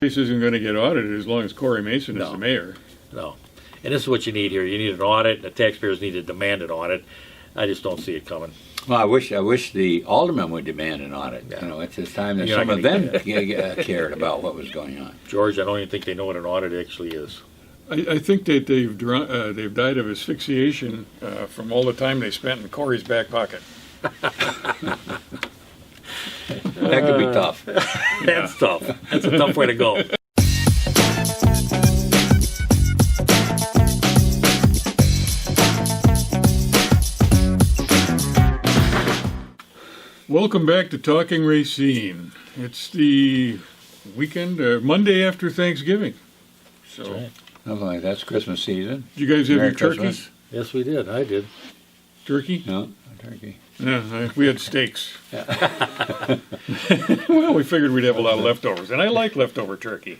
This isn't going to get audited as long as Corey Mason is No. the mayor. No. And this is what you need here. You need an audit, and the taxpayers need to demand an audit. I just don't see it coming. Well, I wish the aldermen would demand an audit. Yeah. You know, it's just time that You're some not of gonna them cared about what was going on. George, I don't even think they know what an audit actually is. I think that they've died of asphyxiation from all the time they spent in Corey's back pocket. That could be tough. That's tough. That's a tough way to go. Welcome back to Talking Racine. It's the weekend, Monday after Thanksgiving. So, That's right. Something like that's Christmas season. did you guys have Merry your turkey? Christmas. Yes, we did. I did. Turkey? No, a turkey. Yeah, we had steaks. Well, we figured we'd have a lot of leftovers, and I like leftover turkey.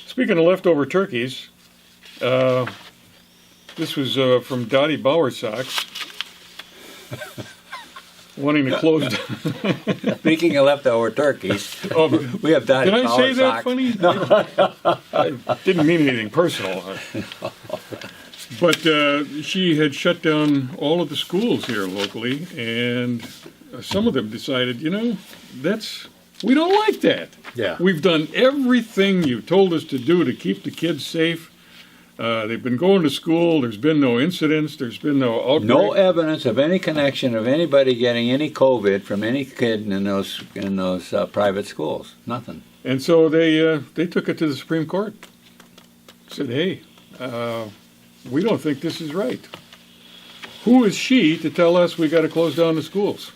Speaking of leftover turkeys, this was from Dottie Bowersocks, wanting to close down. Speaking of leftover turkeys, we have Dottie Did I say that Bowersocks. funny? No. I didn't mean anything personal. But she had shut down all of the schools here locally, and some of them decided, we don't like that. Yeah. We've done everything you told us to do to keep the kids safe. They've been going to school. There's been no incidents. There's been no outbreak. No evidence of any connection of anybody getting any COVID from any kid in those private schools. Nothing. And so they took it to the Supreme Court. Said, hey, we don't think this is right. Who is she to tell us we got to close down the schools?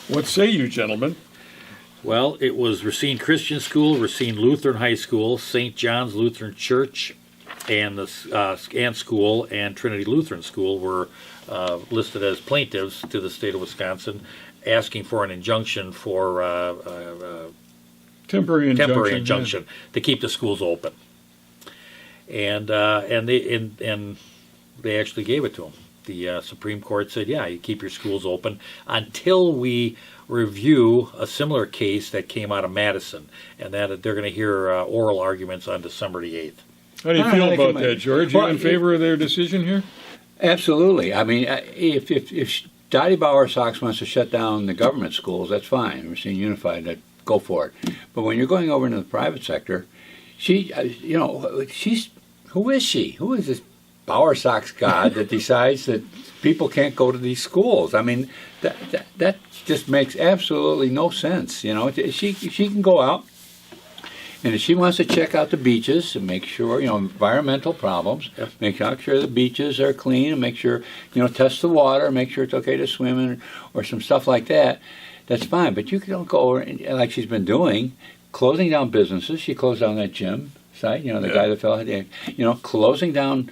What say you, gentlemen? Well, it was Racine Christian School, Racine Lutheran High School, St. John's Lutheran Church, and the and school and Trinity Lutheran School were listed as plaintiffs to the state of Wisconsin, asking for an injunction for Temporary injunction to keep the schools open. And they actually gave it to them. The Supreme Court said, yeah, you keep your schools open until we review a similar case that came out of Madison, and that they're going to hear oral arguments on December the 8th. How do you feel about that, George? You in favor of their decision here? Absolutely. I mean, if Dottie Bowersocks wants to shut down the government schools, that's fine. We're seeing Unified, go for it. But when you're going over into the private sector, who is she? Who is this Bowersocks god that decides that people can't go to these schools? I mean, that just makes absolutely no sense. She can go out, and if she wants to check out the beaches and make sure, environmental problems, Yep. make sure the beaches are clean, and make sure, test the water, make sure it's okay to swim or some stuff like that, that's fine. But you don't go over, like she's been doing, closing down businesses. She closed down that gym site, the guy that fell, closing down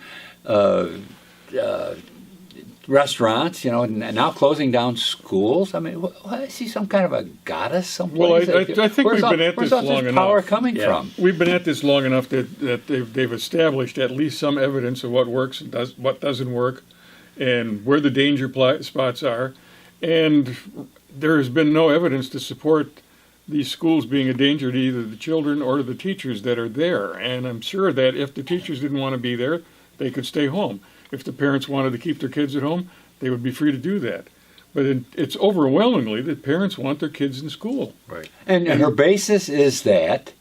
restaurants, and now closing down schools. I mean, what, is she some kind of a goddess someplace? Well, I think we've been at this long enough. Where's power coming from? We've been at this long enough that they've established at least some evidence of what works and what doesn't work, and where the danger spots are. And there has been no evidence to support these schools being a danger to either the children or to the teachers that are there. And I'm sure that if the teachers didn't want to be there, they could stay home. If the parents wanted to keep their kids at home, they would be free to do that. But it's overwhelmingly that parents want their kids in school. Right. And her basis is that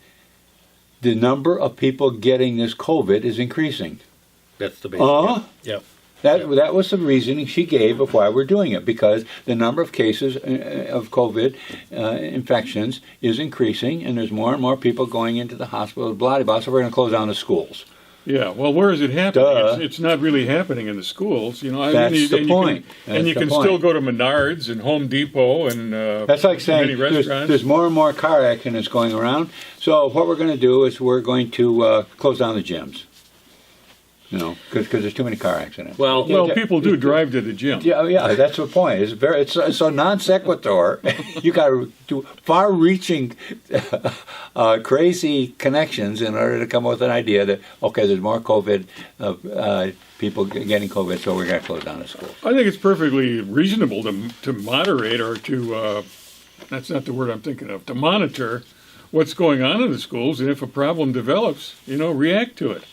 the number of people getting this COVID is increasing. That's the basic. Yep. That was the reasoning she gave of why we're doing it, because the number of cases of COVID infections is increasing, and there's more and more people going into the hospital, blah, blah, so we're going to close down the schools. Yeah, well, where is it happening? Duh. It's not really happening in the schools, That's the point. You can still go to Menards and Home Depot and that's like saying many restaurants. there's more and more car accidents going around. So what we're going to do is we're going to close down the gyms. Because there's too many car accidents. Well, people do drive to the gym. Yeah, that's the point. It's so non sequitur. You got to do far-reaching, crazy connections in order to come up with an idea that there's more COVID, people getting COVID, so we're going to close down the school. I think it's perfectly reasonable to moderate or to that's not the word I'm thinking of, to monitor what's going on in the schools, and if a problem develops, react to it.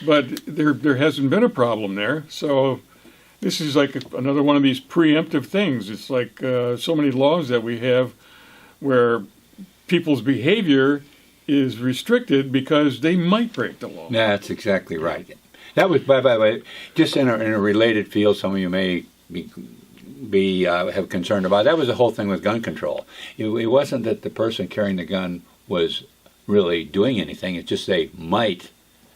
But there hasn't been a problem there, so this is like another one of these preemptive things. It's like so many laws that we have where people's behavior is restricted because they might break the law. That's exactly right. That was, by the way, just in a related field, some of you may be have concern about. That was the whole thing with gun control. It wasn't that the person carrying the gun was really doing anything. It's just they might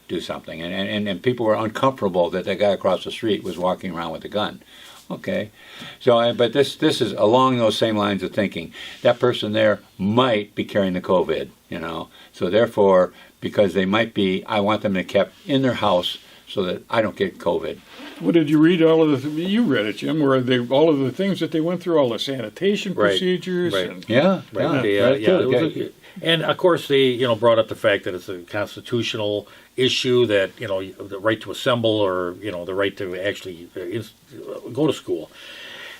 do something, and people were uncomfortable that guy across the street was walking around with a gun. Okay, so but this is along those same lines of thinking. That person there might be carrying the COVID, So therefore, because they might be, I want them to kept in their house so that I don't get COVID. Well, did you read all of you read it, Jim? Where all of the things that they went through, all the sanitation procedures? Right. And, Yeah, Right. And of course, they brought up the fact that it's a constitutional issue, that the right to assemble, or the right to actually go to school.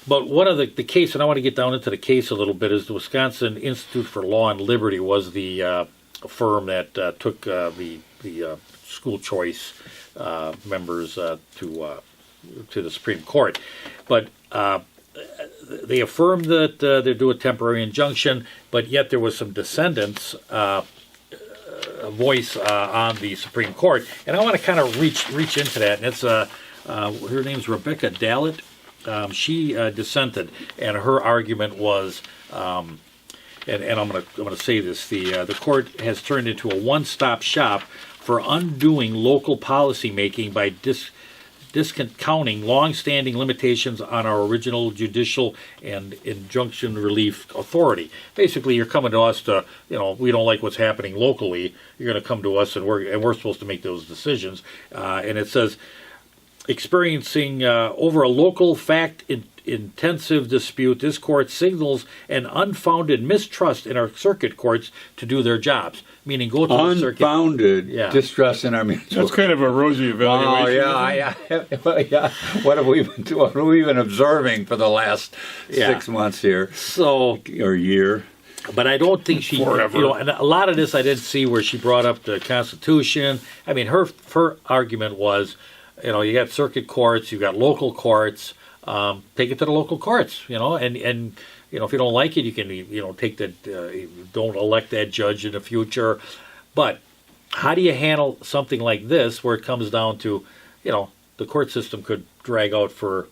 But one of the case, and I want to get down into the case a little bit, is the Wisconsin Institute for Law and Liberty was the firm that took the school choice members to the Supreme Court. But they affirmed that they do a temporary injunction, but yet there was some dissentants voice on the Supreme Court, and I want to kind of reach into that. And it's her name's Rebecca Dallett. She dissented, and her argument was, and I'm going to say this: the court has turned into a one-stop shop for undoing local policy making by discounting long-standing limitations on our original judicial and injunction relief authority. Basically, you're coming to us to, we don't like what's happening locally. You're going to come to us, and we're supposed to make those decisions. And it says, experiencing over a local fact-intensive dispute, this court signals an unfounded mistrust in our circuit courts to do their jobs. Meaning, go to the circuit. Unfounded distrust in our municipal. That's kind of a rosy evaluation. Oh yeah. What have we been observing for the last 6 months here? So or year. But I don't think she, Forever. And a lot of this I didn't see where she brought up the Constitution. I mean, her argument was, you got circuit courts, you got local courts. Take it to the local courts, and if you don't like it, you can, take that, don't elect that judge in the future. But how do you handle something like this where it comes down to, the court system could drag out for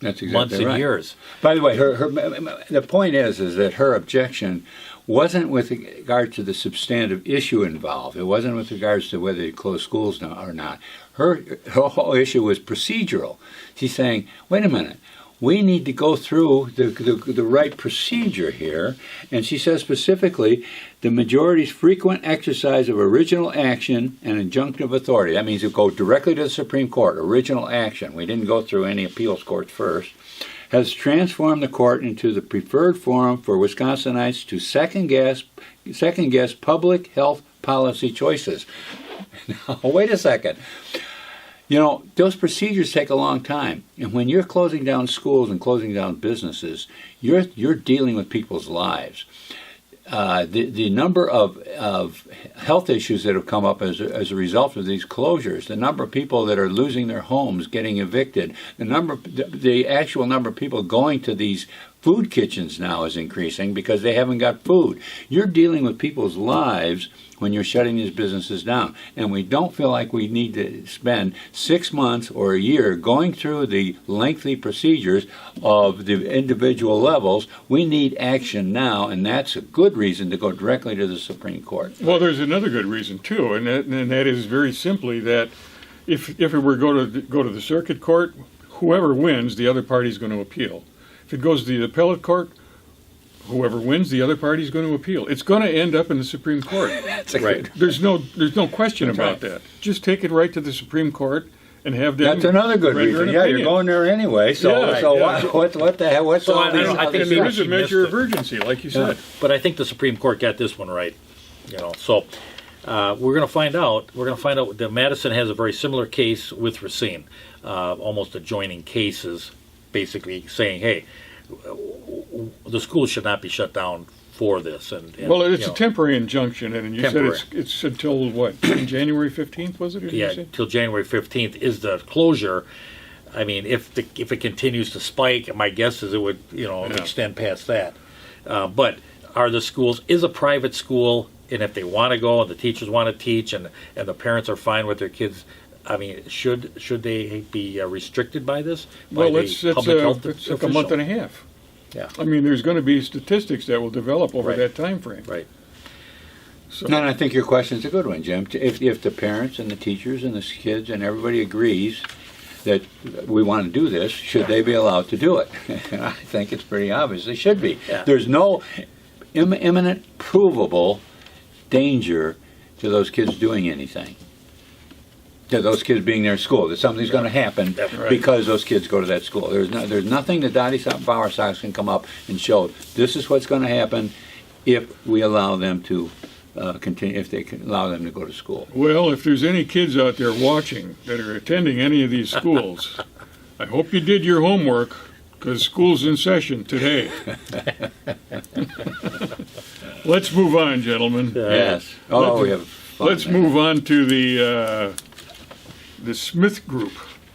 months and years? By the way, the point is that her objection wasn't with regard to the substantive issue involved. It wasn't with regards to whether you close schools or not. Her whole issue was procedural. She's saying, wait a minute, we need to go through the right procedure here. And she says specifically, the majority's frequent exercise of original action and injunctive authority. That means you go directly to the Supreme Court, original action. We didn't go through any appeals courts first. Has transformed the court into the preferred forum for Wisconsinites to second guess public health policy choices. Now, wait a second. Those procedures take a long time, and when you're closing down schools and closing down businesses, you're dealing with people's lives. The number of health issues that have come up as a result of these closures, the number of people that are losing their homes, getting evicted, the actual number of people going to these food kitchens now is increasing because they haven't got food. You're dealing with people's lives when you're shutting these businesses down. And we don't feel like we need to spend 6 months or a year going through the lengthy procedures of the individual levels. We need action now, and that's a good reason to go directly to the Supreme Court. Well, there's another good reason, too, and that is very simply that if it were go to the circuit court, whoever wins, the other party is going to appeal. If it goes to the appellate court, whoever wins, the other party is going to appeal. It's going to end up in the Supreme Court. That's right. There's no question about that. Just take it right to the Supreme Court and have them. That's another good reason. Yeah, you're going there anyway. So, what the hell? What's all these? I think there is a measure of urgency, like you said. But I think the Supreme Court got this one right. So we're going to find out. We're going to find out that Madison has a very similar case with Racine, almost adjoining cases, basically saying, hey, the schools should not be shut down for this. And Well, it's you a know, temporary injunction, and you Temporary. said it's until what? January 15th, was it? Or did you yeah, say? till January 15th is the closure. I mean, if it continues to spike, my guess is it would, Yeah. extend past that. But are the schools, is a private school, and if they want to go and the teachers want to teach and the parents are fine with their kids, I mean, should they be restricted by this? By Well, the it's public health like a official? month and a half. Yeah, I mean, there's going to be statistics that will develop over Right. that time frame. right. So, No, and I think your question's a good one, Jim. If the parents and the teachers and the kids and everybody agrees that we want to do this, should they be allowed to do it? And I think it's pretty obvious they should be. Yeah. There's no imminent, provable danger to those kids doing anything. To those kids being there at school, that something's going to happen That's right. because those kids go to that school. There's nothing that Bower Sox can come up and show. This is what's going to happen if we allow them to continue. If they can allow them to go to school. well, if there's any kids out there watching that are attending any of these schools, I hope you did your homework, because school's in session today. Let's move on, gentlemen. Yes. Oh, we have. Fun Let's there. move on to the Smith Group.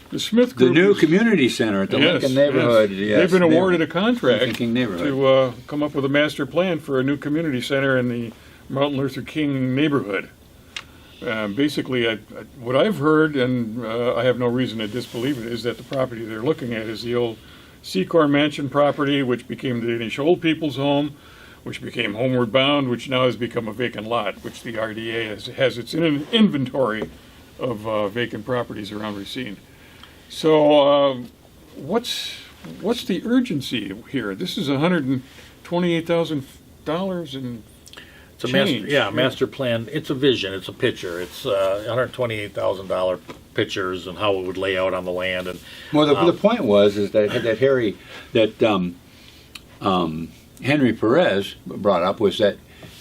The Smith The Group. new is- community center at the Yes, Lincoln neighborhood. yes. Yes, They've been awarded a Lincoln contract King neighborhood. to come up with a master plan for a new community center in the Martin Luther King neighborhood. Basically, what I've heard, and I have no reason to disbelieve it, is that the property they're looking at is the old Secor Mansion property, which became the Danish Old People's Home, which became Homeward Bound, which now has become a vacant lot, which the RDA has its inventory of vacant properties around Racine. So, what's the urgency here? This is $128,000 in It's a change. master plan. It's a vision. It's a picture. It's $128,000 pictures and how it would lay out on the land. And Well, the point was is that Henry Perez brought up was that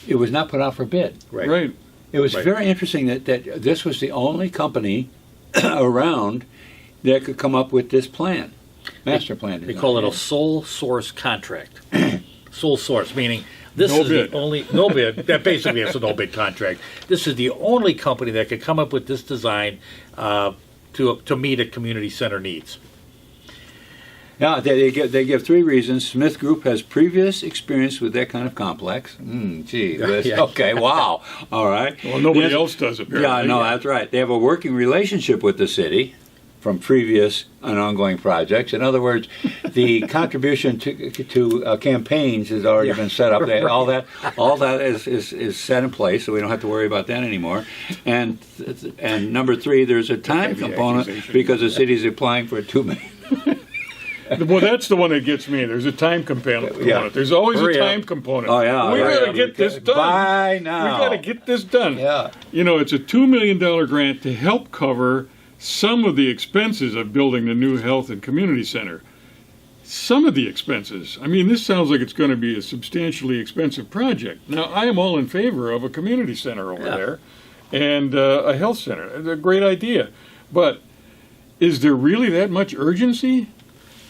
it was not put out for bid. Right. It was Right. very interesting that this was the only company around that could come up with this plan, master plan. they call it a sole source contract. Sole source, meaning this No is bid. the only no bid. That basically is a no bid contract. This is the only company that could come up with this design to meet a community center needs. Now they give three reasons. Smith Group has previous experience with that kind of complex. Gee, whiz. Yeah. Okay, wow. All right. Well, nobody Yes. else does, apparently. Yeah, no, that's right. They have a working relationship with the city from previous and ongoing projects. In other words, the contribution to campaigns has already been set up. All that is set in place, so we don't have to worry about that anymore. And number three, there's a time Heavy component accusation. because the city's applying for $2 million. Well, that's the one that gets me. There's a time component. Yeah. There's always Hurry a up. time component. Oh, yeah, We right. gotta get this done. By now. We gotta get this done. Yeah. You know, it's a $2 million grant to help cover some of the expenses of building the new health and community center. Some of the expenses. I mean, this sounds like it's going to be a substantially expensive project. Now, I am all in favor of a community center over Yeah. there and a health center. It's a great idea. But is there really that much urgency?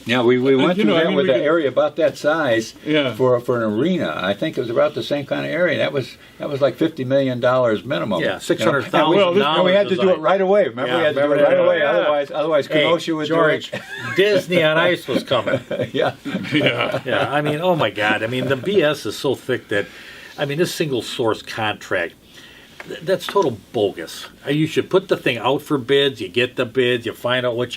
Yeah, we went You through know, I that mean, with we an could- area about that size Yeah. for an arena. I think it was about the same kind of area. That was like $50 million minimum. Yeah, You know? $600,000 Well, this- And we had to do it right away. Remember, Yeah, we had to do it remember right that. away. Yeah. Otherwise, Hey, Kenosha would George, Disney on Ice was coming. do it. Yeah. Yeah. Yeah, I mean, oh my God. I mean, the BS is so thick that, I mean, this single source contract, that's total bogus. You should put the thing out for bids. You get the bids. You find out what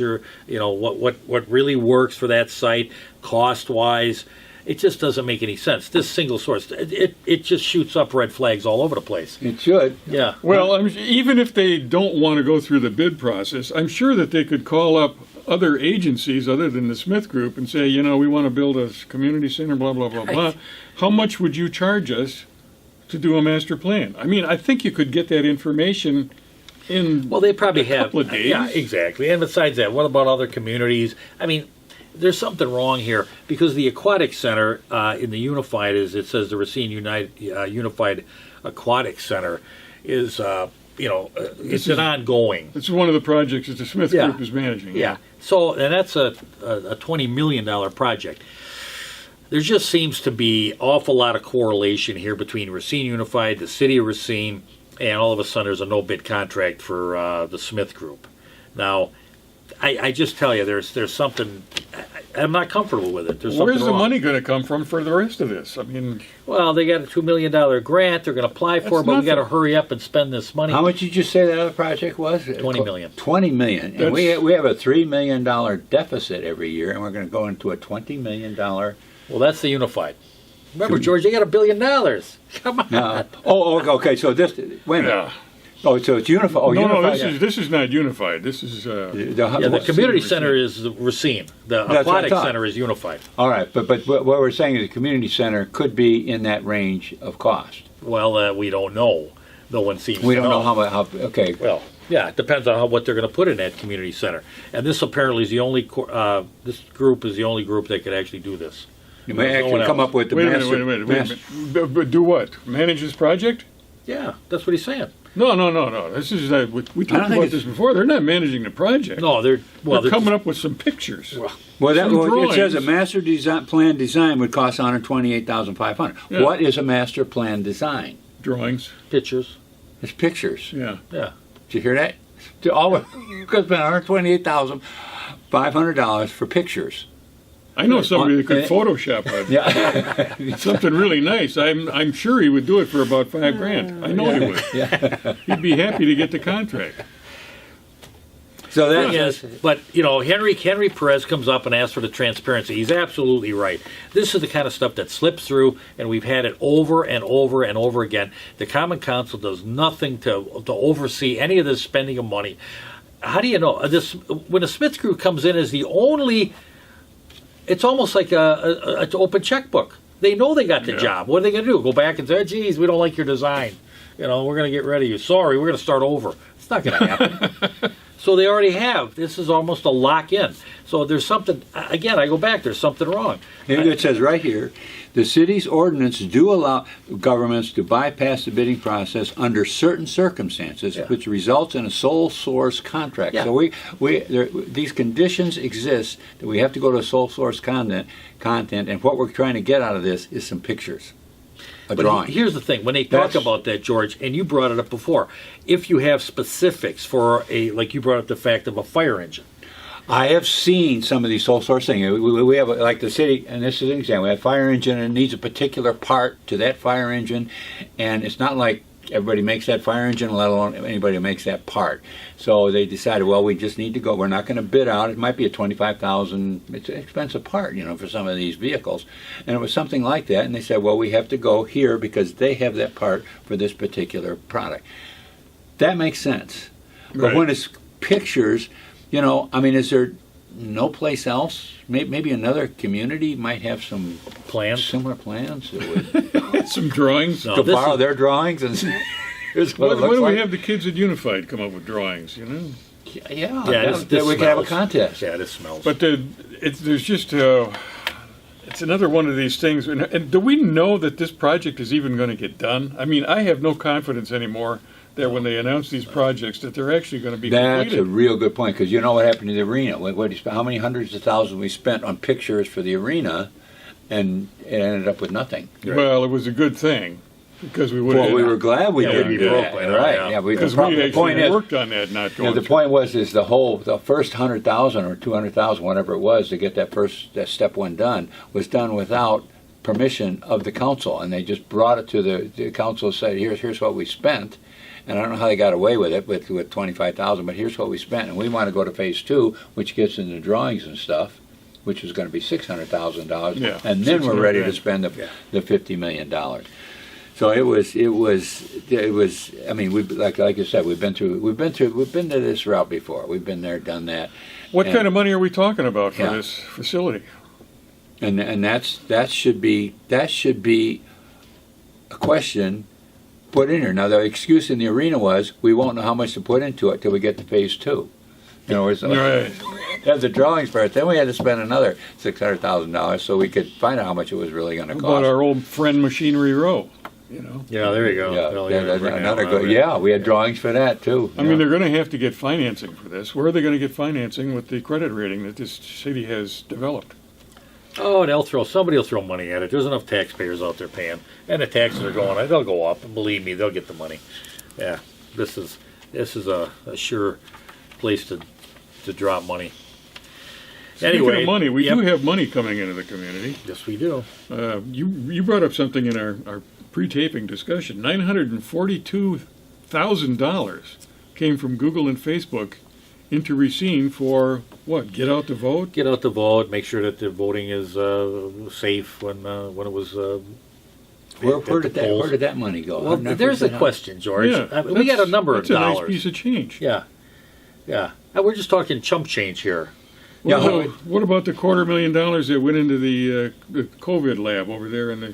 what really works for that site, cost wise. It just doesn't make any sense. This single source, it just shoots up red flags all over the place. It should. Yeah. Well, even if they don't want to go through the bid process, I'm sure that they could call up other agencies other than the Smith Group and say, you know, we want to build a community center, blah, blah, blah, blah. How much would you charge us to do a master plan? I mean, I think you could get that information in Well, they probably have. couple of days. Yeah, exactly. And besides that, what about other communities? I mean, there's something wrong here because the aquatic center in the Unified it says the Racine Unified Aquatic Center is it's an ongoing. It's one of the projects that the Smith Yeah. Group is managing. Yeah. So and that's a $20 million project. there just seems to be awful lot of correlation here between Racine Unified, the city of Racine, and all of a sudden there's a no-bid contract for the Smith Group. Now, I just tell you, there's something. I'm not comfortable with it. There's Where's something the wrong. money going to come from for the rest of this? I mean, Well, they got a $2 million grant. They're going to apply for it, That's but we got to nothing. hurry up and spend this money. How much did you say that other project was? 20 million. 20 million. And we That's- have a $3 million deficit every year, and we're going to go into a $20 million. Well, that's the Unified. Remember, George, they got $1 billion. Come on. No. Okay. So this. Wait a minute. yeah. Oh, so it's unified. Oh, No, unified. this is not unified. This is The community center is Racine. The what I aquatic thought. center is Unified. All right, but what we're saying is the community center could be in that range of cost. Well, we don't know. No one seems We to don't know how. Okay. Well, yeah, it depends on what they're going to put in that community center. And this apparently is the only. This group is the only group that could actually do this. You may There's no actually one come else. up with the Wait a master. minute. But do what? Manage this project? Yeah, that's what he's saying. No. This is we I don't talked think about it's- this before. They're not managing the project. No, they're They're coming up with some pictures. Well, Some it says a drawings. master plan design would cost $128,500. Yeah. What is a master plan design? Drawings. pictures. It's pictures. Yeah. Yeah. Did you hear that? To all could spend $128,500 for pictures. I know somebody that could Uh, Photoshop Yeah. something really nice. I'm sure he would do it for about $5,000. I know he would. He'd be happy to get the contract. So that Yes, but Henry Perez comes up and asks for the transparency. He's absolutely right. This is the kind of stuff that slips through, and we've had it over and over and over again. The Common Council does nothing to oversee any of this spending of money. How do you know this? When the Smith Group comes in as the only, it's almost like an open checkbook. They know they got the job. What are they going to do? Go back and say, "Geez, we don't like your design. We're going to get rid of you. Sorry, we're going to start over." It's not going to happen. So they already have. This is almost a lock-in. So there's something, again, I go back, there's something wrong. it says right here, the city's ordinance do allow governments to bypass the bidding process under certain circumstances, Yeah. which results in a sole source contract. Yeah. So these conditions exist that we have to go to sole source content, and what we're trying to get out of this is some pictures, a But drawing. here's the thing, when they talk That's- about that, George, and you brought it up before, if you have specifics for like you brought up the fact of a fire engine. I have seen some of these sole source things. We have, like the city, and this is an example, we have a fire engine and it needs a particular part to that fire engine, and it's not like everybody makes that fire engine, let alone anybody who makes that part. So they decided, well, we just need to go. We're not going to bid out. It might be a $25,000. It's an expensive part, for some of these vehicles. And it was something like that. And they said, well, we have to go here because they have that part for this particular product. That makes sense. But Right. when it's pictures, is there no place else? Maybe another community might have some Plans? similar plans that would Some drawings. No, to this borrow is- their drawings and here's what Why it looks don't like. we have the kids at Unified come up with drawings, Yeah, Yeah, that we could have a contest. Yeah, this smells. But there's just it's another one of these things. And do we know that this project is even going to get done? I mean, I have no confidence anymore that when they announce these projects that they're actually going to be That's a completed. real good point because you know what happened to the arena. How many hundreds of thousands we spent on pictures for the arena, and it ended up with nothing. Well, it was a good thing because we would have. Well, we were glad we Yeah, didn't we'd be do broke that. by now, Right? yeah. Yeah, because the we point actually is, worked on that, not going. the point was is the first 100,000 or 200,000, whatever it was, to get that step one done was done without permission of the council, and they just brought it to the council and said, here's what we spent. And I don't know how they got away with it with 25,000, but here's what we spent, and we want to go to phase 2, which gets into drawings and stuff, which is going to be $600,000, Yeah, and then we're ready to $600,000. spend the $50 million. So it was. I mean, we like you said, we've been to this route before. We've been there, done that. What And- kind of money are we talking about for Yeah. this facility? And that should be a question put in here. Now the excuse in the arena was we won't know how much to put into it till we get to phase 2. It's like, Right. that's the drawings part. Then we had to spend another $600,000 so we could find out how much it was really going to How cost. about our old friend Machinery Row? yeah, there you go. Yeah, Well, that's bring it another out. good. Yeah, we had drawings for that too. I mean, they're going to have to get financing for this. Where are they going to get financing with the credit rating that this city has developed? Oh, somebody will throw money at it. There's enough taxpayers out there paying, and the taxes are going. They'll go up, and believe me, they'll get the money. Yeah, this is a sure place to drop money. Speaking Anyway, of money, we yep. do have money coming into the community. Yes, we do. You brought up something in our pre-taping discussion. $942,000 came from Google and Facebook into Racine for what? Get out the vote. Get out the vote. Make sure that the voting is safe when it was. Where at the did polls. that money go? Well, there's a question, George. Yeah, We got a number of that's a nice dollars. piece of change. Yeah. We're just talking chump change here. Well, Yeah. what about the $250,000 that went into the COVID lab over there in the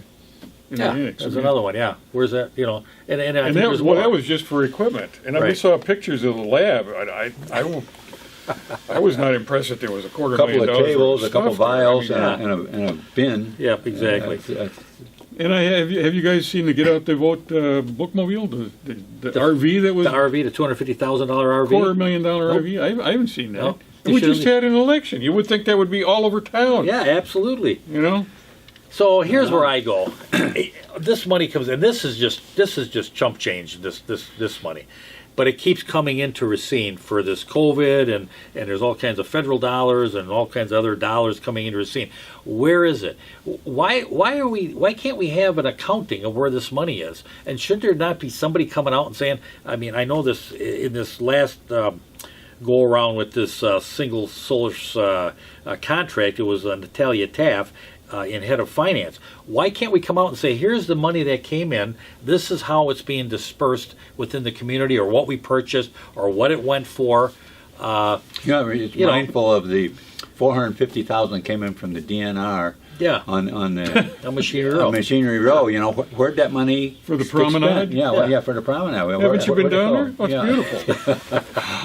annex? There's another one. Yeah, where's that? And I And think that there's was more. that was just for equipment. And we Right. saw pictures of the lab. I won't. I was not impressed that there was a A couple of $250,000 tables, a couple of stuff there. vials, I mean, and a bin. Yep, exactly. and have you guys seen the Get Out the Vote bookmobile, the RV that was The RV, the $250,000 RV. $250,000 Nope. RV? I haven't seen that. Nope. And we They just should've- had an election. You would think that would be all over town. Yeah, absolutely. You know. So here's where I go. This money comes in. This is just chump change. This money, but it keeps coming into Racine for this COVID, and there's all kinds of federal dollars and all kinds of other dollars coming into Racine. Where is it? Why can't we have an accounting of where this money is? And should there not be somebody coming out and saying? I mean, I know this in this last. Go around with this single source contract. It was Natalia Taff in head of finance. Why can't we come out and say, here's the money that came in, this is how it's being dispersed within the community, or what we purchased, or what it went for? It's mindful of the 450,000 came in from the DNR Yeah, on the a machinery row. Machinery Row. Where'd that money For the get promenade? spent? Yeah, Yeah. yeah, for the promenade. Haven't you been Where'd it down go? there? Oh, it's Yeah. beautiful.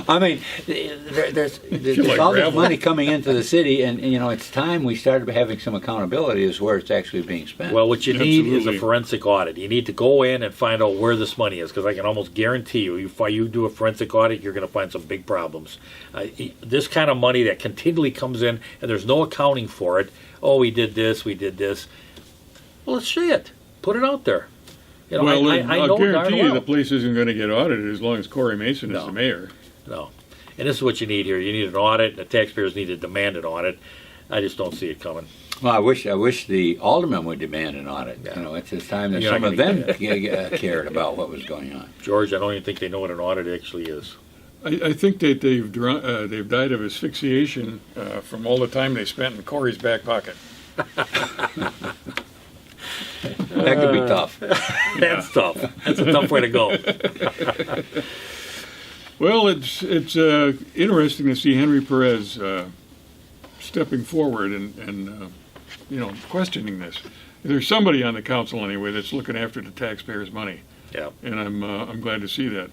I mean, there's like all this gravel. money coming into the city, and it's time we started having some accountability as where it's actually being spent. Well, what you need is a Absolutely. forensic audit. You need to go in and find out where this money is, because I can almost guarantee you, if you do a forensic audit, you're going to find some big problems. This kind of money that continually comes in, and there's no accounting for it. Oh, we did this. Well, let's see it. Put it out there. Well, I I'll know darn guarantee you well. the place isn't going to get audited as long as Corey Mason is No. the mayor. No. And this is what you need here. You need an audit. The taxpayers need to demand an audit. I just don't see it coming. Well, I wish the aldermen would demand an audit. Yeah. It's time that You're some not of gonna them cared about what was going on. George, I don't even think they know what an audit actually is. I think that they've died of asphyxiation from all the time they spent in Corey's back pocket. That could be tough. That's tough. That's a tough way to go. Well, it's interesting to see Henry Perez stepping forward and questioning this. There's somebody on the council anyway that's looking after the taxpayers' money, Yeah. and I'm glad to see that.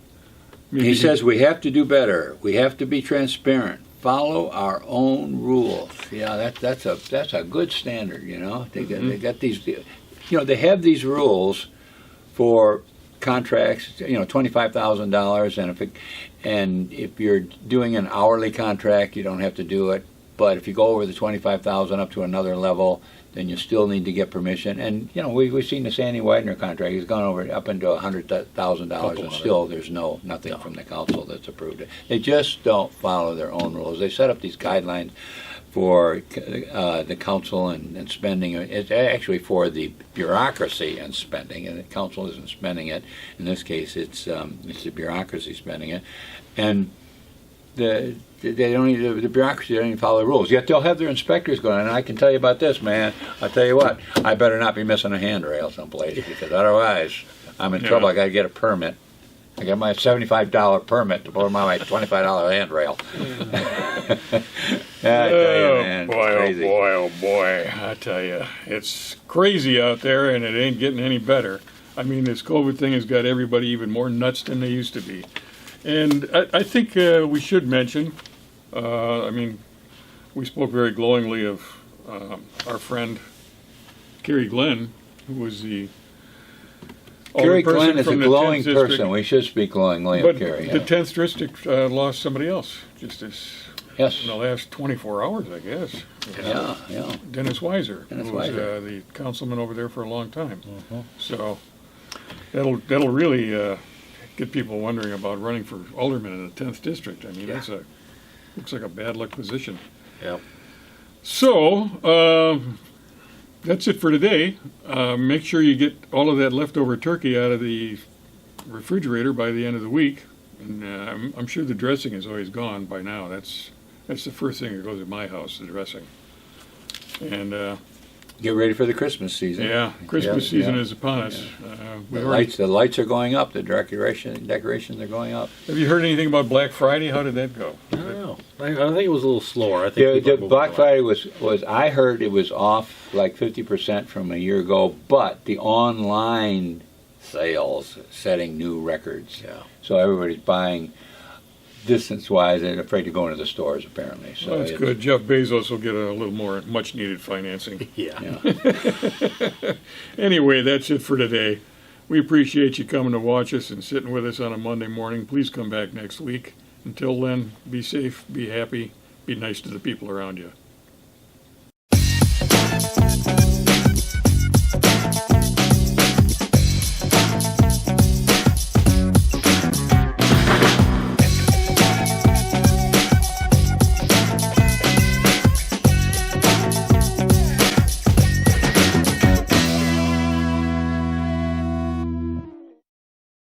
He says we have to do better. We have to be transparent. Follow our own rules. Yeah, that's a good standard. They got these. They have these rules for contracts. $25,000, and if you're doing an hourly contract, you don't have to do it. But if you go over the 25,000 up to another level, then you still need to get permission. And we've seen the Sandy Widener contract. He's gone over up into $100,000, and still there's nothing from the council that's approved it. They just don't follow their own rules. They set up these guidelines for the council and spending. It's actually for the bureaucracy and spending, and the council isn't spending it. In this case, it's the bureaucracy spending it, and the bureaucracy don't even follow the rules. Yet they'll have their inspectors going. And I can tell you about this, man. I'll tell you what. I better not be missing a handrail someplace, because otherwise I'm in trouble. I got to get a permit. I got my $75 permit to put my $25 handrail. I tell you, man, boy, it's crazy. oh boy! I tell you, it's crazy out there, and it ain't getting any better. I mean, this COVID thing has got everybody even more nuts than they used to be. And I think we should mention. We spoke very glowingly of our friend Kerry Glenn, who was the Kerry alderperson Glenn is a from the glowing 10th district. person. We should speak glowingly But of Kerry. the 10th district lost somebody else just this Yes. in the last 24 hours, I guess. Yeah. Dennis Weiser, Dennis who was Weiser. the councilman over there for a long time. Mhm. So that'll really get people wondering about running for alderman in the 10th district. I mean, Yeah. looks like a bad luck position. Yep. So that's it for today. Make sure you get all of that leftover turkey out of the refrigerator by the end of the week. And I'm sure the dressing is always gone by now. That's the first thing that goes in my house, the dressing. And Get ready for the Christmas season. yeah, Christmas Yeah, season yeah. is upon us. The lights are going up. The decorations are going up. Have you heard anything about Black Friday? How did that go? I don't know. I think it was a little slower. I think people are The moving Black around. Friday was I heard it was off like 50% from a year ago, but the online sales setting new records. Yeah. So everybody's buying distance-wise and afraid to go into the stores apparently. So Well, that's it's- good. Jeff Bezos will get a little more much-needed financing. Yeah. Yeah. Anyway, that's it for today. We appreciate you coming to watch us and sitting with us on a Monday morning. Please come back next week. Until then, be safe, be happy, be nice to the people around you.